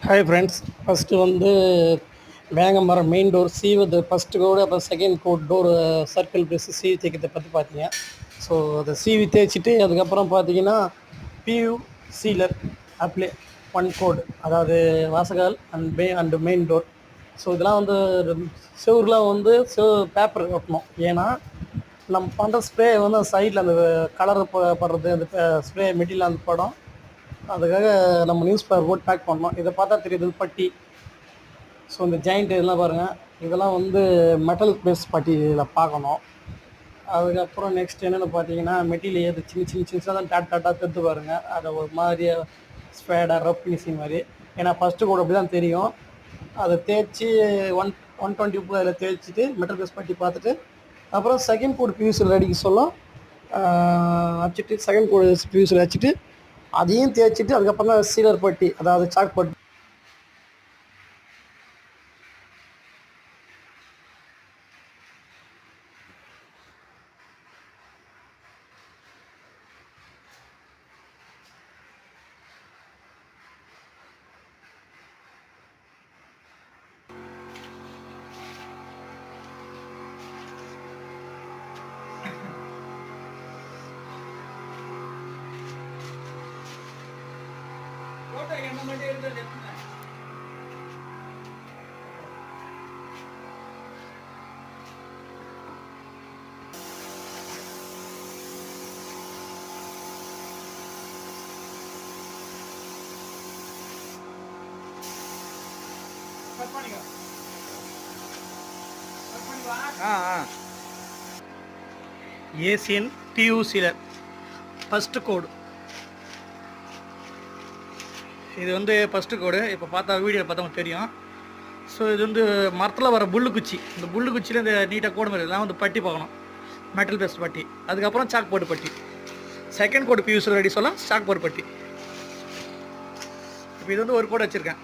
Hi friends. First வந்து வேங்கமரம் main door சீவுது ஃபஸ்ட்டு கோடு, அப்புறம் second coat door circle brush சீவி தேய்க்கிறத பற்றி பார்த்தீங்க. ஸோ அதை சீவி தேய்ச்சிட்டு அதுக்கப்புறம் பார்த்தீங்கன்னா பியூ சீலர் அப்ளே ஒன் கோட், அதாவது வாசகால் அண்ட் மெயின் டோர். ஸோ இதெல்லாம் வந்து செவருலாம் வந்து பேப்பர் ஒட்டணும். ஏன்னா நம்ம பண்ணுற ஸ்ப்ரே வந்து சைடில் அந்த கலர் படுறது, அந்த ஸ்ப்ரே மெட்டீரியல் அந்த படம், அதுக்காக நம்ம நியூஸ் பேப்பர் போட்டு பேக் பண்ணோம். இதை பார்த்தா தெரியுது பட்டி. ஸோ இந்த ஜாயிண்ட் இதெல்லாம் பாருங்கள், இதெல்லாம் வந்து மெட்டல் பேஸ் பட்டியில் பார்க்கணும். அதுக்கப்புறம் நெக்ஸ்ட் என்னென்னு பார்த்தீங்கன்னா மெட்டீரியல் ஏது சின்ன சின்ன சின்னதாக தான் டாட்டாக தெரிஞ்சு பாருங்கள். அதை ஒரு மாதிரியே ஸ்பேடாக ரஃப் ஃபினிஷிங் மாதிரி. ஏன்னா ஃபஸ்ட்டு கூட அப்படி தான் தெரியும். அதை தேய்ச்சி 120 அதில் தேய்ச்சிட்டு மெட்டல் பேஸ் பட்டி பார்த்துட்டு அப்புறம் செகண்ட் கோட் பியூஸில் அடிக்க சொல்ல அடிச்சுட்டு செகண்ட் கோட் பியூஸில் அடிச்சுட்டு அதையும் தேய்ச்சிட்டு அதுக்கப்புறம் தான் சீலர் பட்டி, அதாவது சாக் பட்டி. ஏசியன் டியூ சீலர் ஃபஸ்ட்டு கோடு. இது வந்து ஃபஸ்ட்டு கோடு. இப்போ பார்த்தா வீடியோ பார்த்தவங்க தெரியும். ஸோ இது வந்து மரத்தில் வர புல்லுக்குச்சி, இந்த புல்லுக்குச்சியில் இந்த நீட்டாக கோடு மாதிரி இதெல்லாம் வந்து பட்டி பார்க்கணும், மெட்டல் பேஸ்ட் பட்டி. அதுக்கப்புறம் சாக் போர்டு பட்டி. செகண்ட் கோடு பியூஸில் ரெடி சொல்லலாம் சாக் போர்டு பட்டி. இப்போ இது வந்து ஒரு கோடு வச்சுருக்கேன்.